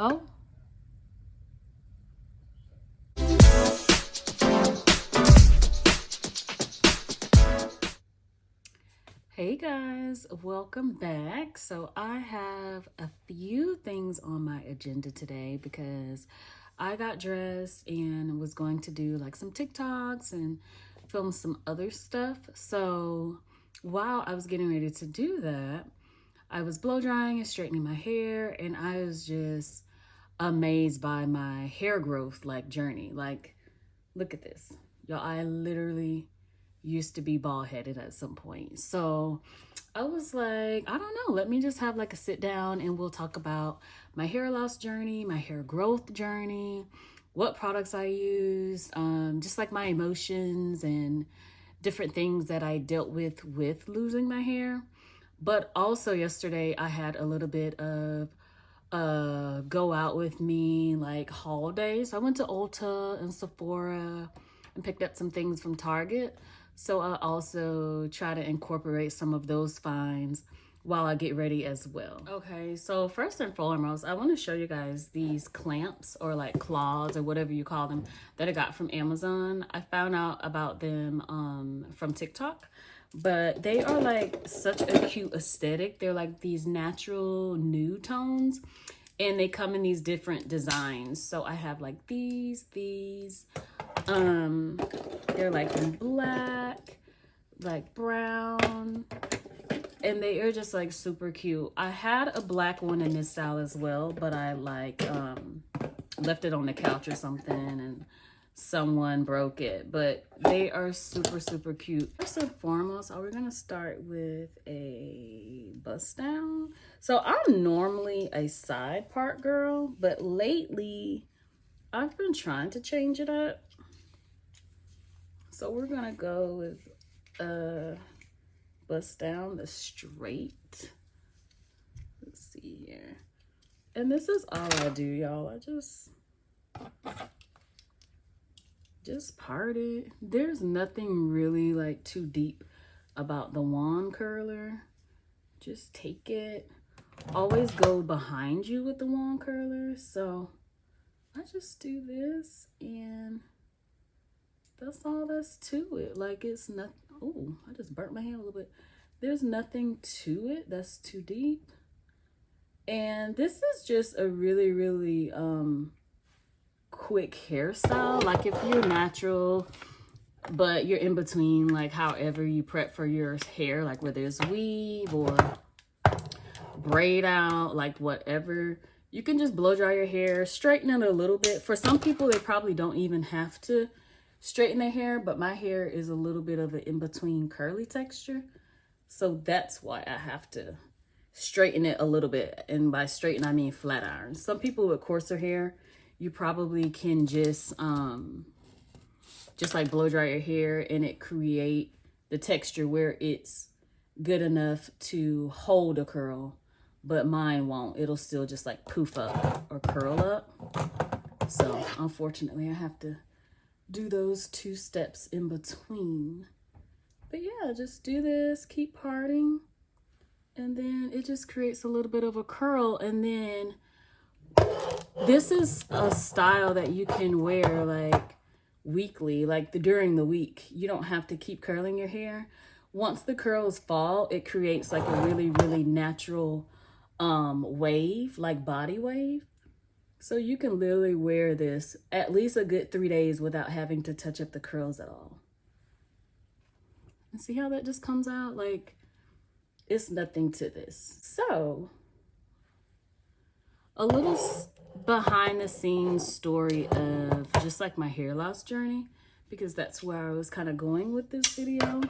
Oh. Hey guys, welcome back. So I have a few things on my agenda today because I got dressed and was going to do like some TikToks and film some other stuff. So while I was getting ready to do that, I was blow drying and straightening my hair, and I was just amazed by my hair growth journey. Like, look at this. Y'all, I literally used to be bald headed at some point. So I was like, I don't know, let me just have like a sit down and we'll talk about my hair loss journey, my hair growth journey, what products I use, just like my emotions and different things that I dealt with losing my hair. But also yesterday I had a little bit of go out with me like haul day. So I went to Ulta and Sephora and picked up some things from Target. So I also try to incorporate some of those finds while I get ready as well. Okay, so first and foremost, I want to show you guys these clamps or like claws or whatever you call them that I got from Amazon. I found out about them from TikTok, but they are like such a cute aesthetic. They're like these natural nude tones, and they come in these different designs. So I have like these, they're like in black, like brown, and they are just like super cute. I had a black one in this style as well, but I like left it on the couch or something and someone broke it. But they are super cute. First and foremost, we're gonna start with a bust down. So I'm normally a side part girl, but lately I've been trying to change it up. So we're gonna go with bust down the straight. Let's see here. And this is all I do, y'all. I just part it. There's nothing really like too deep about the wand curler. Just take it. Always go behind you with the wand curler. So I just do this, and that's all that's to it. Like, it's not, oh, I just burnt my hand a little bit. There's nothing to it that's too deep. And this is just a really quick hairstyle. Like, if you're natural but you're in between, like however you prep for your hair, like whether it's weave or braid out, like whatever, you can just blow dry your hair, straighten it a little bit. For some people, they probably don't even have to straighten their hair, but my hair is a little bit of an in-between curly texture, so that's why I have to straighten it a little bit. And by straighten, I mean flat iron. Some people with coarser hair, you probably can just like blow dry your hair and it create the texture where it's good enough to hold a curl, but mine won't. It'll still just like poof up or curl up. So unfortunately I have to do those two steps in between. But yeah, just do this, keep parting, and then it just creates a little bit of a curl. And then this is a style that you can wear like weekly, like during the week. You don't have to keep curling your hair. Once the curls fall, it creates like a really natural wave, like body wave. So you can literally wear this at least a good 3 days without having to touch up the curls at all. And see how that just comes out? Like, it's nothing to this. So, a little behind the scenes story of just like my hair loss journey, because that's where I was kind of going with this video.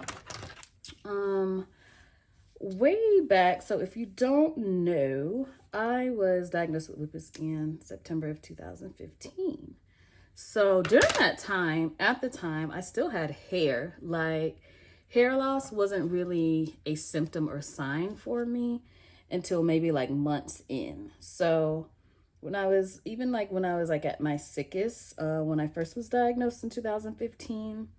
Way back, so if you don't know, I was diagnosed with lupus in September of 2015. So during that time, at the time, I still had hair. Like, hair loss wasn't really a symptom or sign for me until maybe like months in. So when I was at my sickest, when I first was diagnosed in 2015,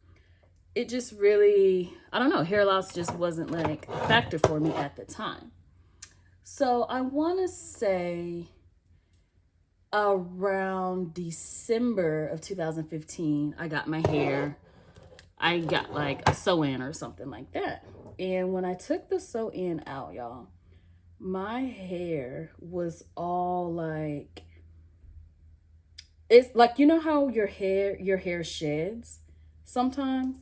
it just really, I don't know, hair loss just wasn't like a factor for me at the time. So I want to say around December of 2015, I got my hair. I got like a sew-in or something like that. And when I took the sew-in out, y'all, my hair was all like, it's like, you know how your hair sheds sometimes?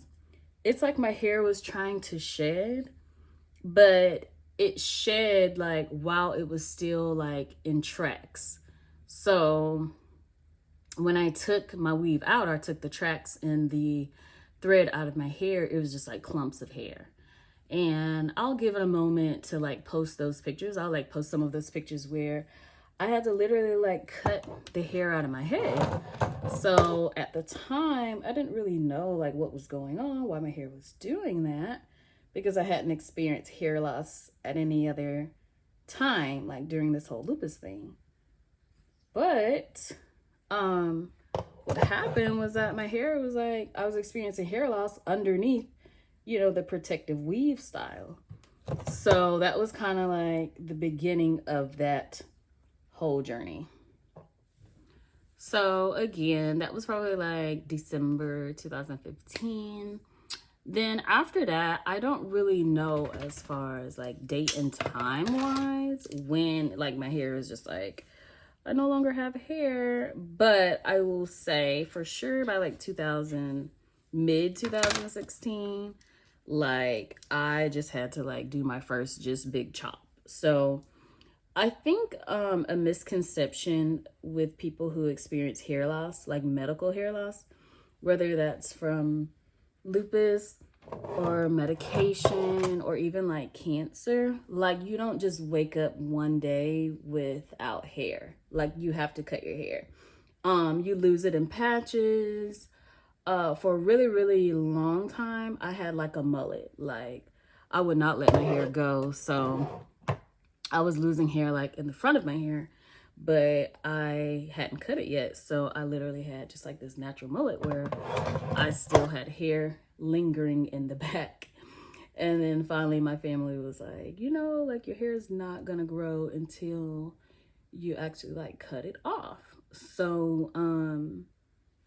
It's like my hair was trying to shed, but it shed like while it was still like in tracks. So when I took my weave out, I took the tracks and the thread out of my hair, it was just like clumps of hair. And I'll give it a moment to like post those pictures. I'll like post some of those pictures where I had to literally like cut the hair out of my head. So at the time, I didn't really know like what was going on, why my hair was doing that, because I hadn't experienced hair loss at any other time, like during this whole lupus thing. But what happened was that my hair was like, I was experiencing hair loss underneath, you know, the protective weave style. So that was kind of like the beginning of that whole journey. So again, that was probably like December 2015. Then after that, I don't really know as far as like date and time wise when like my hair is just like, I no longer have hair, but I will say for sure by like mid 2016, like I just had to like do my first just big chop. So I think a misconception with people who experience hair loss, like medical hair loss, whether that's from lupus or medication or even like cancer, like you don't just wake up one day without hair. Like you have to cut your hair. You lose it in patches. For a really, really long time, I had like a mullet. Like I would not let my hair go. So I was losing hair like in the front of my hair, but I hadn't cut it yet. So I literally had just like this natural mullet where I still had hair lingering in the back. And then finally my family was like, you know, like your hair is not gonna grow until you actually like cut it off. So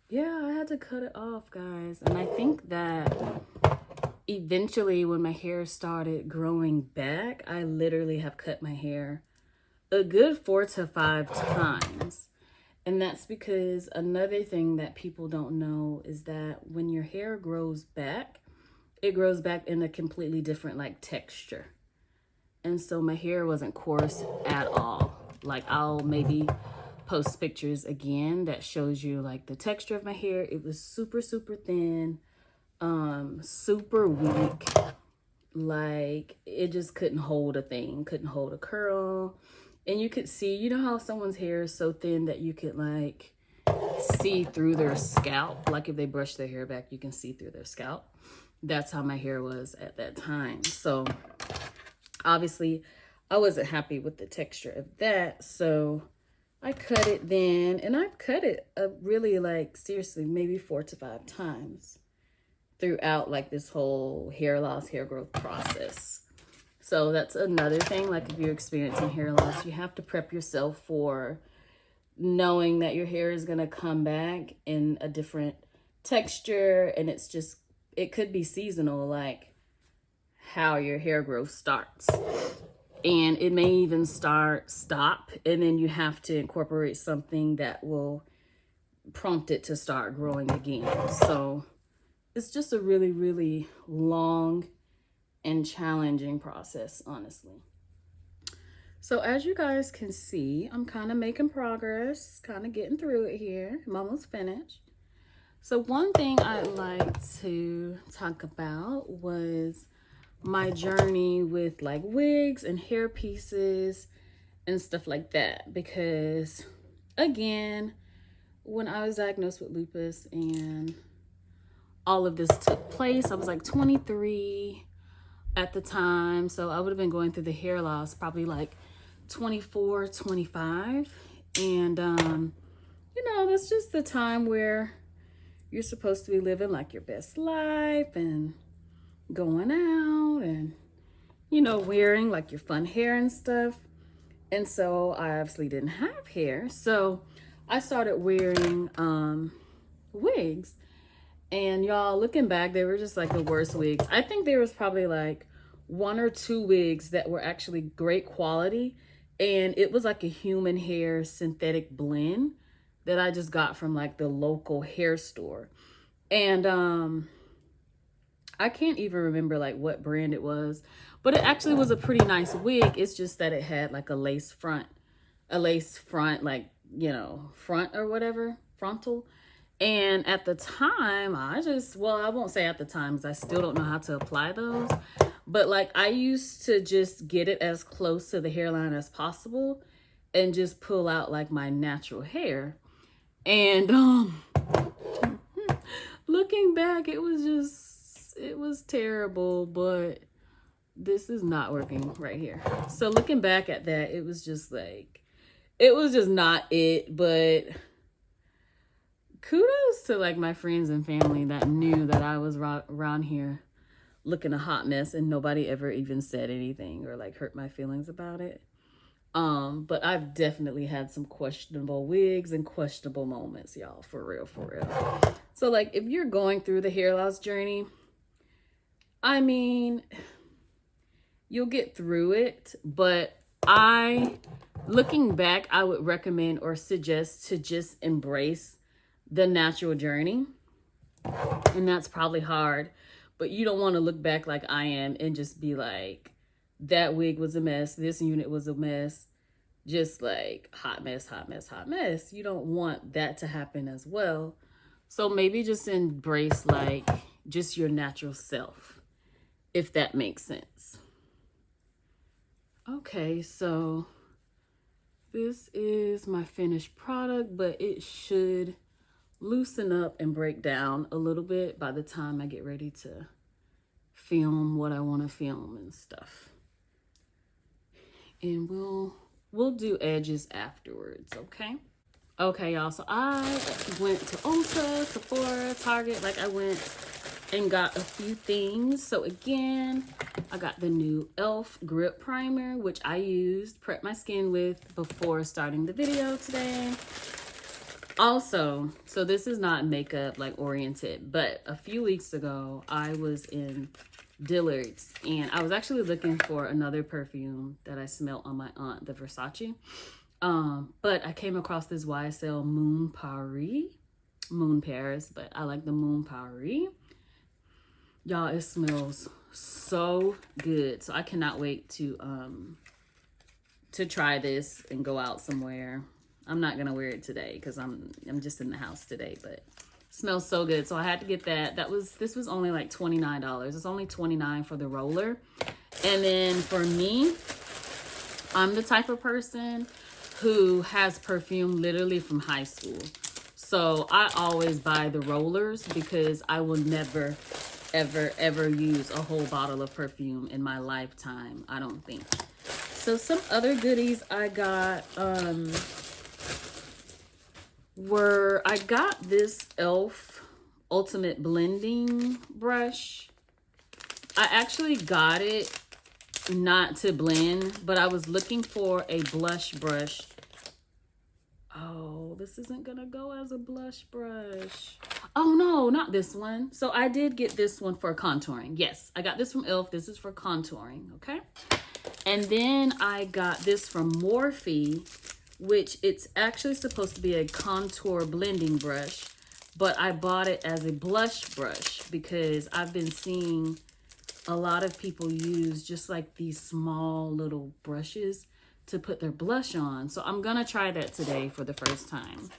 yeah, I had to cut it off, guys. And I think that eventually when my hair started growing back, I literally have cut my hair a good 4 to 5 times. And that's because another thing that people don't know is that when your hair grows back, it grows back in a completely different like texture. And so my hair wasn't coarse at all. Like I'll maybe post pictures again that shows you like the texture of my hair. It was super, super thin, super weak. Like it just couldn't hold a thing, couldn't hold a curl. And you could see, you know how someone's hair is so thin that you could like see through their scalp. Like if they brush their hair back, you can see through their scalp. That's how my hair was at that time. So obviously I wasn't happy with the texture of that. So I cut it then, and I've cut it really like seriously, maybe 4 to 5 times throughout like this whole hair loss, hair growth process. So that's another thing. Like if you're experiencing hair loss, you have to prep yourself for knowing that your hair is going to come back in a different texture. And it's just, it could be seasonal, like how your hair growth starts. And it may even stop, and then you have to incorporate something that will prompt it to start growing again. So it's just a really, really long and challenging process, honestly. So as you guys can see, I'm kind of making progress, kind of getting through it here. I'm almost finished. So one thing I'd like to talk about was my journey with like wigs and hair pieces and stuff like that. Because again, when I was diagnosed with lupus and all of this took place, I was like 23 at the time. So I would have been going through the hair loss probably like 24, 25. And, you know, that's just the time where you're supposed to be living like your best life and going out and, you know, wearing like your fun hair and stuff. And so I obviously didn't have hair. So I started wearing wigs. And y'all, looking back, they were just like the worst wigs. I think there was probably like 1 or 2 wigs that were actually great quality. And it was like a human hair synthetic blend that I just got from like the local hair store. And I can't even remember like what brand it was, but it actually was a pretty nice wig. It's just that it had like a lace front, like, you know, front or whatever, frontal. And at the time, well, I won't say at the time because I still don't know how to apply those. But like I used to just get it as close to the hairline as possible and just pull out like my natural hair. And looking back, it was terrible, but this is not working right here. So looking back at that, it was just not it, but kudos to like my friends and family that knew that I was around here looking a hot mess and nobody ever even said anything or like hurt my feelings about it. But I've definitely had some questionable wigs and questionable moments, y'all, for real. So like if you're going through the hair loss journey, I mean, you'll get through it, but looking back, I would recommend or suggest to just embrace the natural journey. And that's probably hard, but you don't want to look back like I am and just be like, that wig was a mess, this unit was a mess, just like hot mess. You don't want that to happen as well. So maybe just embrace like just your natural self, if that makes sense. Okay, so this is my finished product, but it should loosen up and break down a little bit by the time I get ready to film what I want to film and stuff. And we'll do edges afterwards, okay? Okay, y'all, so I went to Ulta, Sephora, Target, like I went and got a few things. So again, I got the new e.l.f. Grip Primer, which I used, prep my skin with before starting the video today. Also, so this is not makeup like oriented, but a few weeks ago, I was in Dillard's and I was actually looking for another perfume that I smelled on my aunt, the Versace. But I came across this YSL Mon Paris, but I like the Mon Paris. Y'all, it smells so good. So I cannot wait to try this and go out somewhere. I'm not gonna wear it today because I'm just in the house today, but it smells so good. So I had to get that. This was only like $29. It's only $29 for the roller. And then for me, I'm the type of person who has perfume literally from high school. So I always buy the rollers because I will never, ever use a whole bottle of perfume in my lifetime, I don't think. So some other goodies I got I got this e.l.f. Ultimate Blending Brush. I actually got it not to blend, but I was looking for a blush brush. Oh, this isn't gonna go as a blush brush. Oh no, not this one. So I did get this one for contouring. Yes, I got this from e.l.f. This is for contouring, okay? And then I got this from Morphe, which it's actually supposed to be a contour blending brush, but I bought it as a blush brush because I've been seeing a lot of people use just like these small little brushes to put their blush on. So I'm gonna try that today for the first time.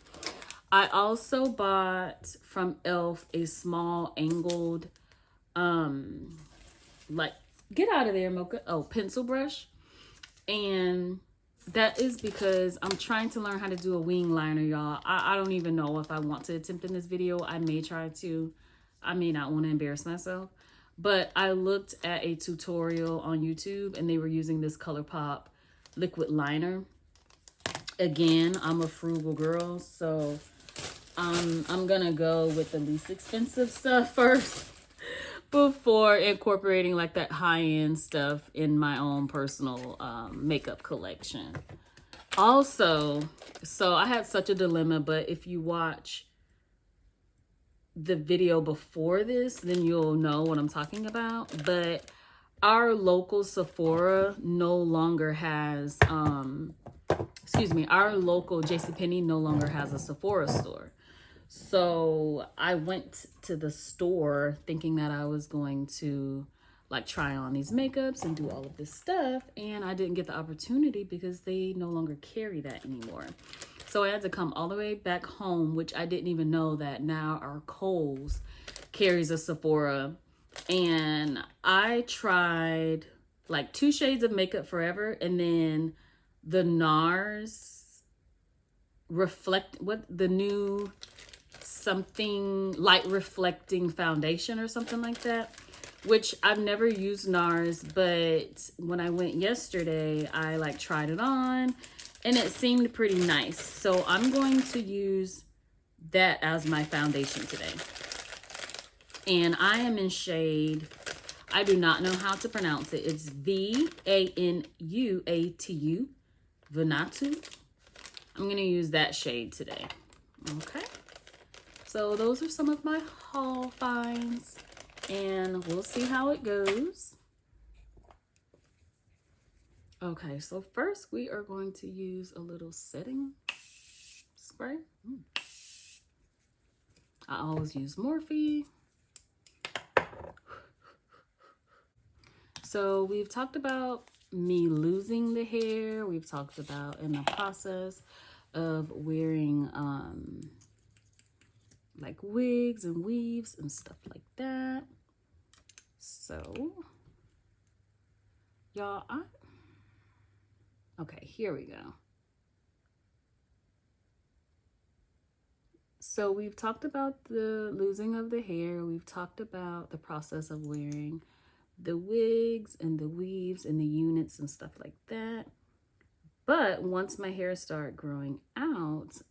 I also bought from e.l.f. a small angled, like, get out of there, Mocha. Oh, pencil brush. And that is because I'm trying to learn how to do a wing liner, y'all. I don't even know if I want to attempt in this video. I may try to. I may not want to embarrass myself. But I looked at a tutorial on YouTube and they were using this ColourPop liquid liner. Again, I'm a frugal girl, so I'm gonna go with the least expensive stuff first before incorporating like that high-end stuff in my own personal makeup collection. Also, so I had such a dilemma, but if you watch the video before this, then you'll know what I'm talking about. But our local Sephora no longer has, our local JCPenney no longer has a Sephora store. So I went to the store thinking that I was going to like try on these makeups and do all of this stuff. And I didn't get the opportunity because they no longer carry that anymore. So I had to come all the way back home, which I didn't even know that now our Kohl's carries a Sephora. And I tried like 2 shades of makeup forever. And then the NARS the new something light reflecting foundation or something like that, which I've never used NARS, but when I went yesterday, I like tried it on and it seemed pretty nice. So I'm going to use that as my foundation today. And I am in shade, I do not know how to pronounce it. It's Vanuatu, Vanuatu. I'm going to use that shade today. Okay. So those are some of my haul finds, and we'll see how it goes. Okay, so first we are going to use a little setting spray. I always use Morphe. So we've talked about me losing the hair. We've talked about in the process of wearing like wigs and weaves and stuff like that. So y'all, okay, here we go. So we've talked about the losing of the hair. We've talked about the process of wearing the wigs and the weaves and the units and stuff like that. But once my hair started growing out,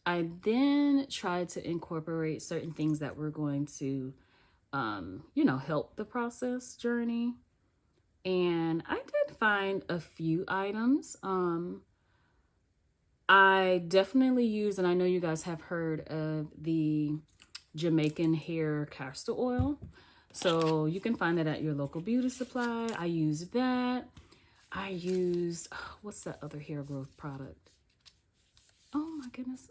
I then tried to incorporate certain things that were going to, help the process journey. And I did find a few items. I definitely use, and I know you guys have heard of the Jamaican hair castor oil. So you can find that at your local beauty supply. I used that. I used, what's that other hair growth product? Oh my goodness.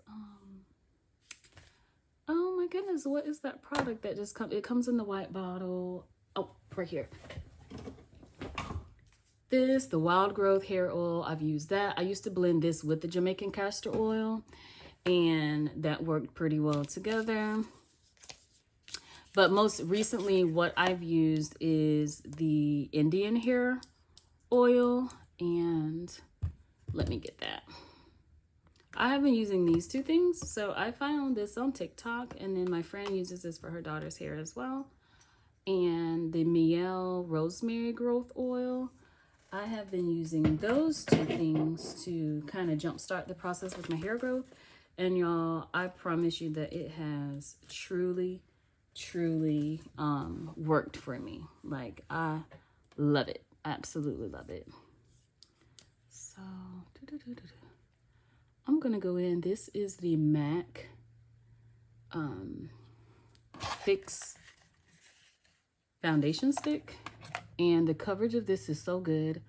Oh my goodness, what is that product that just comes? It comes in the white bottle. Oh, right here. The Wild Growth hair oil. I've used that. I used to blend this with the Jamaican castor oil, and that worked pretty well together. But most recently, what I've used is the Indian hair oil, and let me get that. I have been using these 2 things. So I found this on TikTok, and then my friend uses this for her daughter's hair as well. And the Miel Rosemary Growth Oil. I have been using those 2 things to kind of jumpstart the process with my hair growth. And y'all, I promise you that it has truly worked for me. Like, I love it. Absolutely love it. So, I'm gonna go in. This is the MAC Fix foundation stick, and the coverage of this is so good.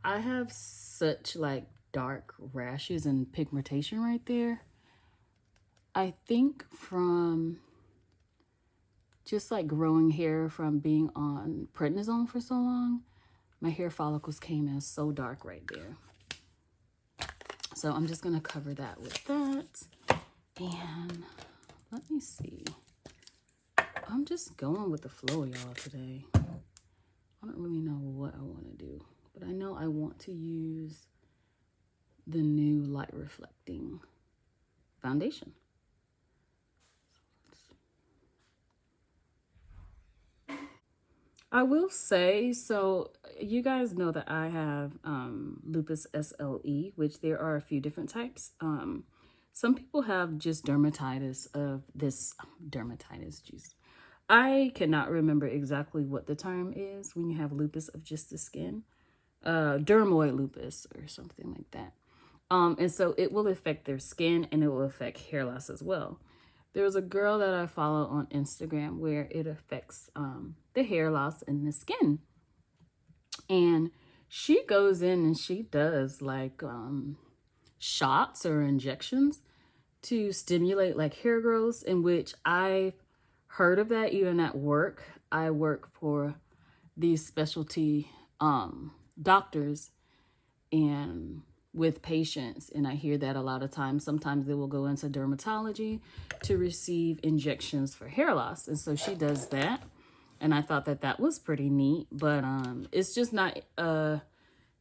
I have such like dark rashes and pigmentation right there. I think from just like growing hair from being on prednisone for so long, my hair follicles came in so dark right there. So I'm just gonna cover that with that. And let me see. I'm just going with the flow, y'all, today. I don't really know what I want to do, but I know I want to use the new light reflecting foundation. I will say, so you guys know that I have Lupus SLE, which there are a few different types. Some people have just dermatitis of this dermatitis juice. I cannot remember exactly what the term is when you have lupus of just the skin. dermoid lupus or something like that. And so it will affect their skin and it will affect hair loss as well. There's a girl that I follow on Instagram where it affects the hair loss and the skin. And she goes in and she does like shots or injections to stimulate like hair growth, in which I've heard of that even at work. I work for these specialty doctors and with patients, and I hear that a lot of times. Sometimes they will go into dermatology to receive injections for hair loss, and so she does that. And I thought that that was pretty neat, but it's just not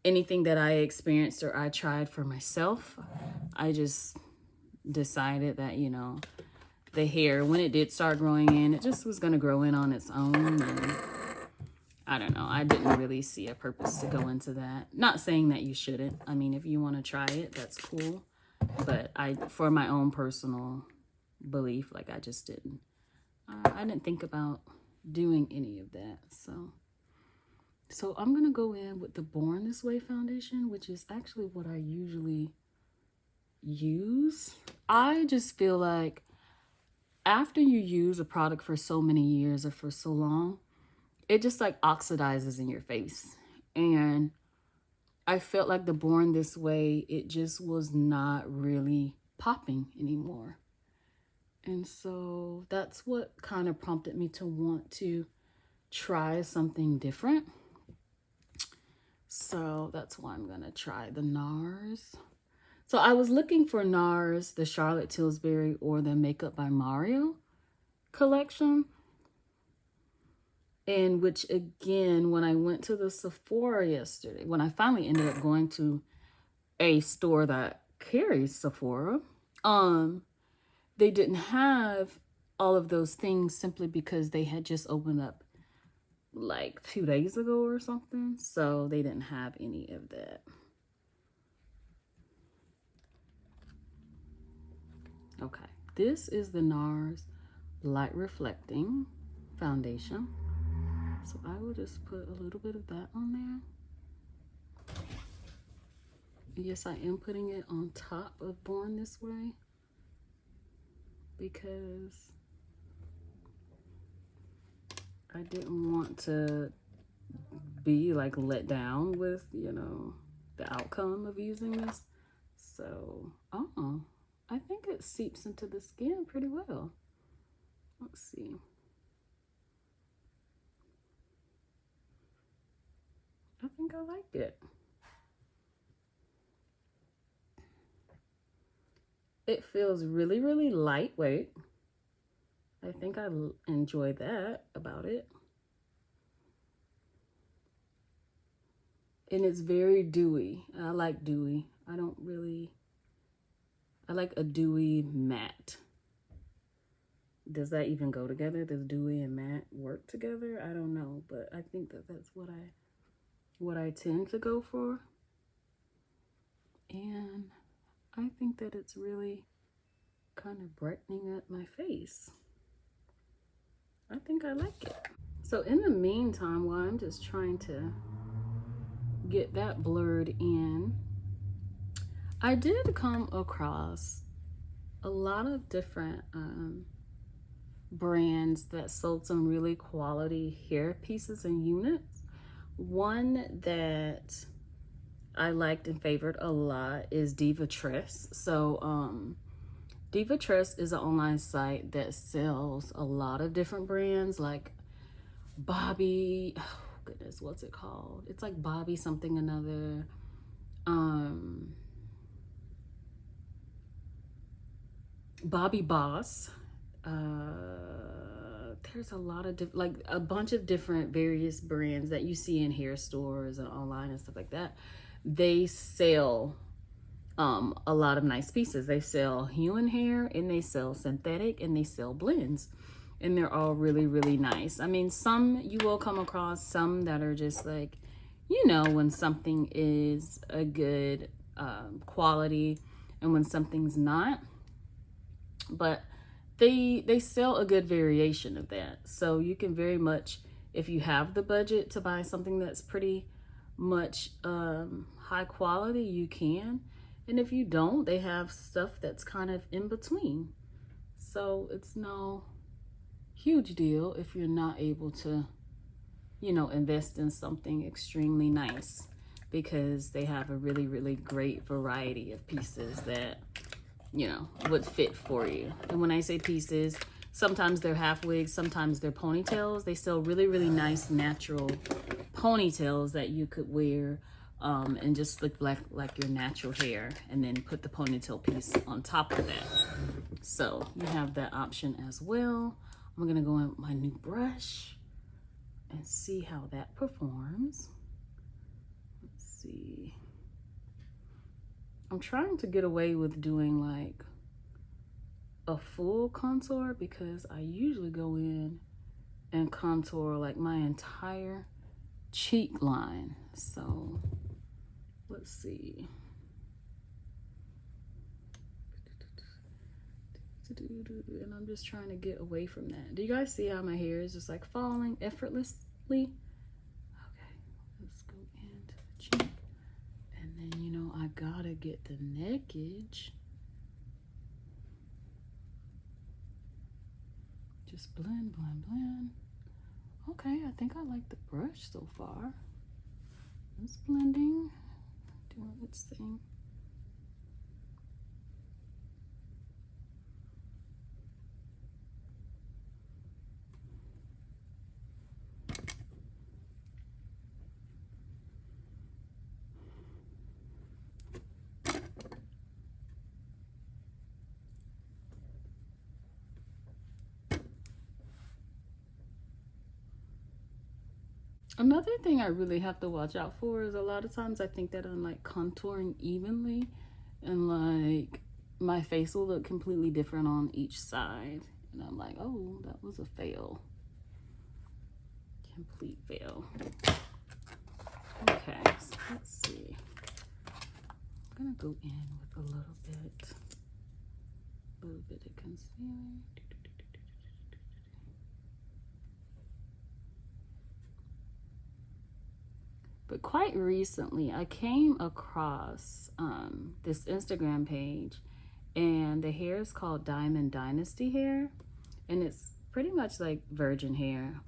anything that I experienced or I tried for myself. I just decided that, you know, the hair, when it did start growing in, it just was going to grow in on its own. And I don't know. I didn't really see a purpose to go into that. Not saying that you shouldn't. I mean, if you want to try it, that's cool. But for my own personal belief, like I just didn't. I didn't think about doing any of that. So I'm going to go in with the Born This Way foundation, which is actually what I usually use. I just feel like after you use a product for so many years or for so long, it just like oxidizes in your face. And I felt like the Born This Way, it just was not really popping anymore. And so that's what kind of prompted me to want to try something different. So that's why I'm going to try the NARS. So I was looking for NARS, the Charlotte Tilbury, or the Makeup by Mario collection. In which, again, when I went to the Sephora yesterday, when I finally ended up going to a store that carries Sephora, they didn't have all of those things simply because they had just opened up like 2 days ago or something. So they didn't have any of that. Okay, this is the NARS Light Reflecting Foundation. So I will just put a little bit of that on there. Yes, I am putting it on top of Born This Way because I didn't want to be like let down with, you know, the outcome of using this. So, I think it seeps into the skin pretty well. Let's see. I think I like it. It feels really, really lightweight. I think I enjoy that about it. And it's very dewy. I like dewy. I like a dewy matte. Does that even go together? Does dewy and matte work together? I don't know, but I think that that's what I tend to go for. And I think that it's really kind of brightening up my face. I think I like it. So in the meantime, while I'm just trying to get that blurred in, I did come across a lot of different brands that sold some really quality hair pieces and units. One that I liked and favored a lot is Diva Tress. So Diva Tress is an online site that sells a lot of different brands, like Bobby, oh goodness, what's it called? It's like Bobby something another. Bobby Boss. There's a lot of like a bunch of different various brands that you see in hair stores and online and stuff like that. They sell a lot of nice pieces. They sell human hair and they sell synthetic and they sell blends, and they're all really, really nice. I mean, some you will come across some that are just like, you know, when something is a good quality and when something's not, but they sell a good variation of that. So you can very much, if you have the budget to buy something that's pretty much high quality, you can. And if you don't, they have stuff that's kind of in between. So it's no huge deal if you're not able to, you know, invest in something extremely nice, because they have a really, really great variety of pieces that, you know, would fit for you. And when I say pieces, sometimes they're half wigs, sometimes they're ponytails. They sell really, really nice natural ponytails that you could wear and just look like your natural hair, and then put the ponytail piece on top of that. So you have that option as well. I'm gonna go in with my new brush and see how that performs. Let's see. I'm trying to get away with doing like a full contour, because I usually go in and contour like my entire cheek line. So let's see. And I'm just trying to get away from that. Do you guys see how my hair is just like falling effortlessly? Okay, let's go into the cheek. And then, you know, I gotta get the neckage. Just blend, blend, blend. Okay, I think I like the brush so far. It's blending, doing its thing. Another thing I really have to watch out for is a lot of times I think that I'm like contouring evenly, and like my face will look completely different on each side. And I'm like, oh, that was a fail. Complete fail. Okay, so let's see. I'm gonna go in with a little bit of concealer. But quite recently, I came across this Instagram page, and the hair is called Diamond Dynasty hair, and it's pretty much like virgin hair.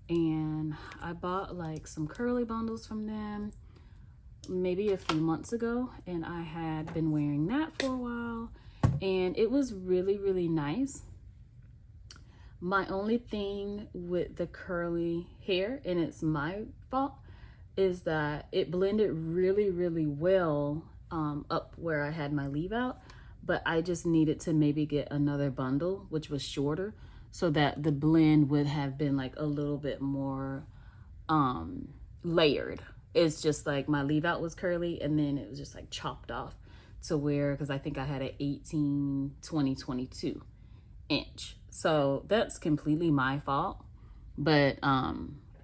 And I bought like some curly bundles from them maybe a few months ago, and I had been wearing that for a while, and it was really, really nice. My only thing with the curly hair, and it's my fault, is that it blended really, really well up where I had my leave out, but I just needed to maybe get another bundle, which was shorter, so that the blend would have been like a little bit more layered. It's just like my leave out was curly, and then it was just like chopped off to where, because I think I had an 18, 20, 22 inch. So that's completely my fault. But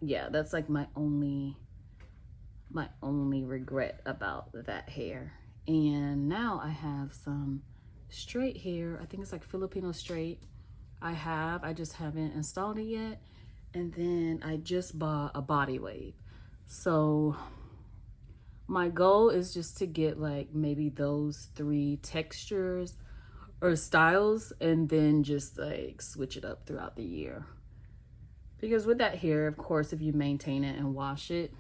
yeah, that's like my only regret about that hair. And now I have some straight hair. I think it's like Filipino straight. I just haven't installed it yet. And then I just bought a body wave. So my goal is just to get like maybe those 3 textures or styles, and then just like switch it up throughout the year. Because with that hair, of course, if you maintain it and wash it,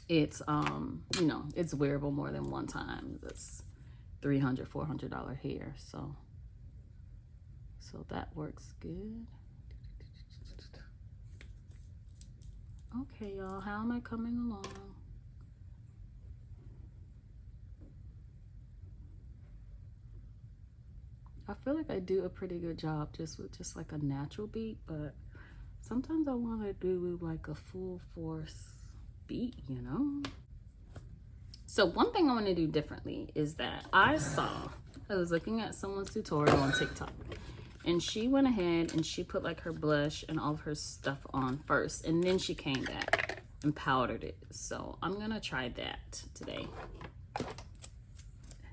it's you know, it's wearable more than one time. That's $300, $400 hair. So that works good. Okay, y'all, how am I coming along? I feel like I do a pretty good job just with just like a natural beat, but sometimes I want to do like a full force beat, you know? So one thing I want to do differently is that I was looking at someone's tutorial on TikTok, and she went ahead and she put like her blush and all of her stuff on first, and then she came back and powdered it. So I'm gonna try that today.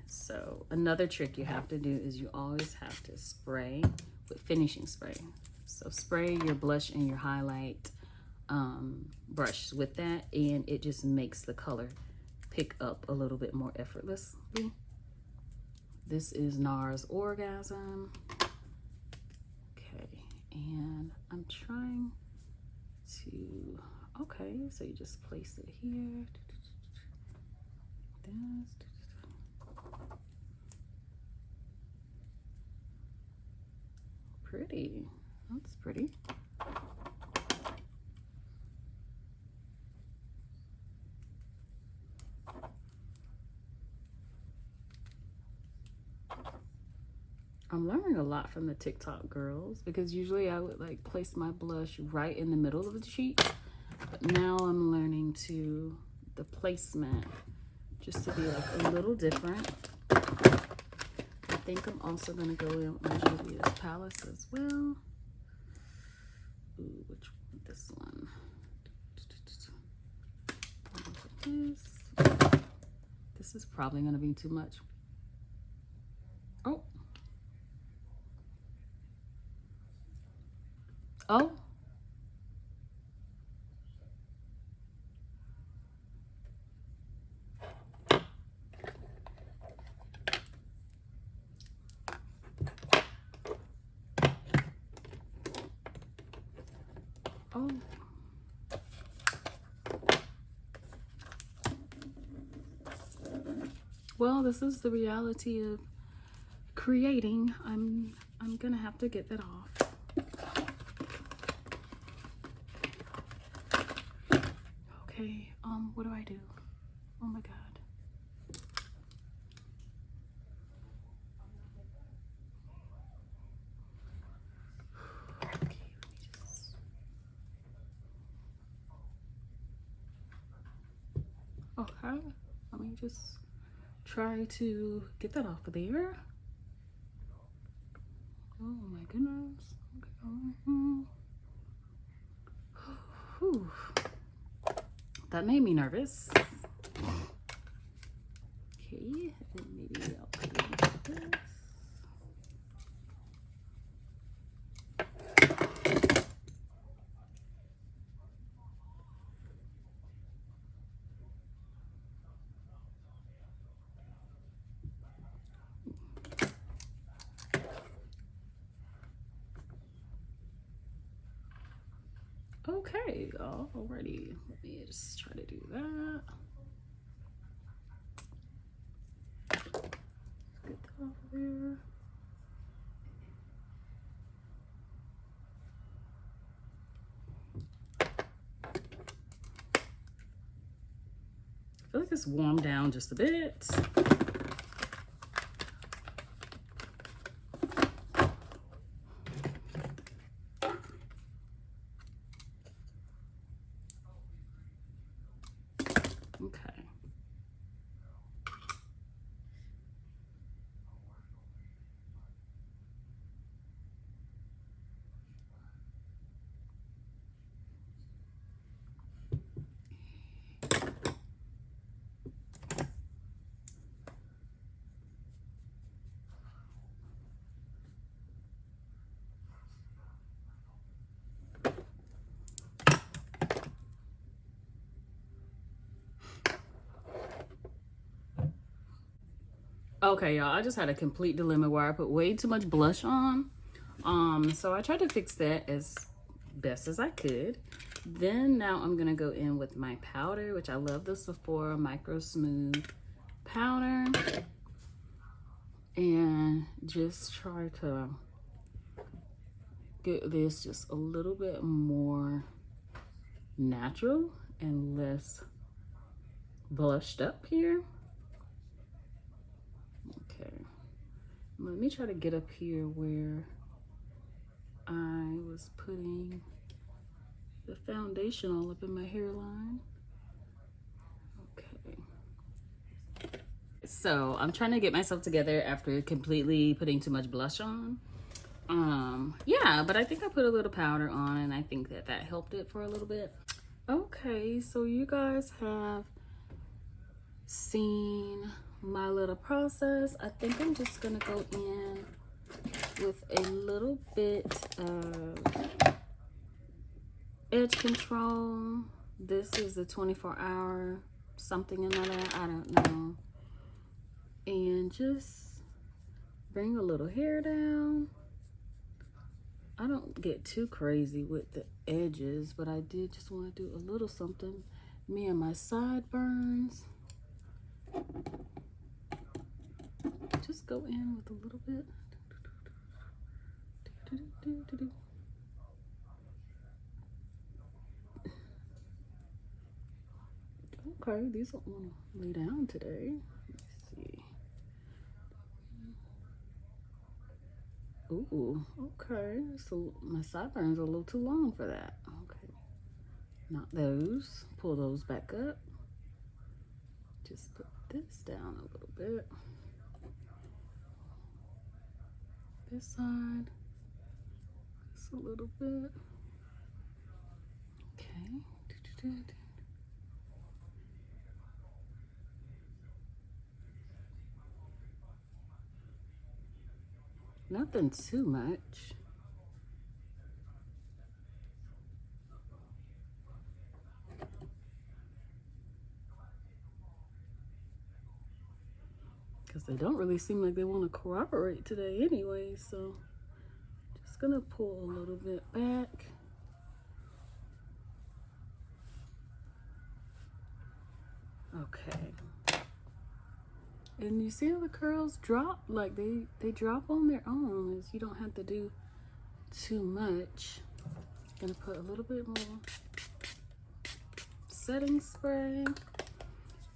So another trick you have to do is you always have to spray with finishing spray. So spray your blush and your highlight brush with that, and it just makes the color pick up a little bit more effortlessly. This is NARS Orgasm. Okay, and I'm trying to, okay, so you just place it here. This. Pretty, that's pretty. I'm learning a lot from the TikTok girls, because usually I would like place my blush right in the middle of the cheek, but now I'm learning to the placement just to be like a little different. I think I'm also gonna go in with my Juvia's Palace as well. Ooh, which one? This one. This is probably gonna be too much. Oh. Oh. Oh. Well, this is the reality of creating. I'm gonna have to get that off. Okay, what do I do? Oh my God. Okay, let me just... Okay, let me just try to get that off of there. Oh my goodness. Okay. Whew. That made me nervous. Okay, and maybe I'll put it like this. Okay, alrighty. Let me just try to do that. Get that off of there. I feel like it's warmed down just a bit. Okay. Okay, y'all, I just had a complete dilemma where I put way too much blush on. So I tried to fix that as best as I could. Then now I'm gonna go in with my powder, which I love, the Sephora Micro Smooth powder, and just try to get this just a little bit more natural and less blushed up here. Okay, let me try to get up here where I was putting the foundation all up in my hairline. Okay. So I'm trying to get myself together after completely putting too much blush on. Yeah, but I think I put a little powder on, and I think that that helped it for a little bit. Okay, so you guys have seen my little process. I think I'm just gonna go in with a little bit of edge control. This is the 24-hour something another, I don't know. And just bring a little hair down. I don't get too crazy with the edges, but I did just want to do a little something. Me and my sideburns. Just go in with a little bit. Okay, these don't want to lay down today. Let's see. Ooh, okay. So my sideburns are a little too long for that. Okay. Not those. Pull those back up. Just put this down a little bit. This side. Just a little bit. Okay. Nothing too much. Because they don't really seem like they want to cooperate today anyway, so just gonna pull a little bit back. Okay. And you see how the curls drop? Like they drop on their own. You don't have to do too much. Gonna put a little bit more setting spray.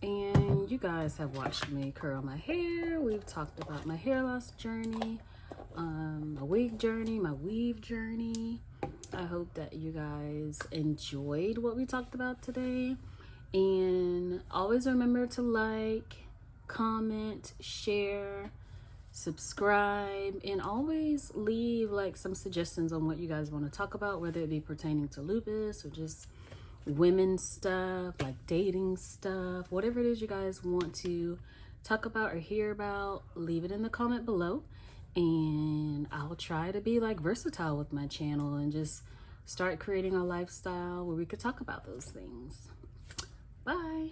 And you guys have watched me curl my hair. We've talked about my hair loss journey, my wig journey, my weave journey. I hope that you guys enjoyed what we talked about today. And always remember to like, comment, share, subscribe, and always leave like some suggestions on what you guys want to talk about, whether it be pertaining to lupus or just women's stuff, like dating stuff, whatever it is you guys want to talk about or hear about, leave it in the comment below, and I'll try to be like versatile with my channel and just start creating a lifestyle where we could talk about those things. Bye.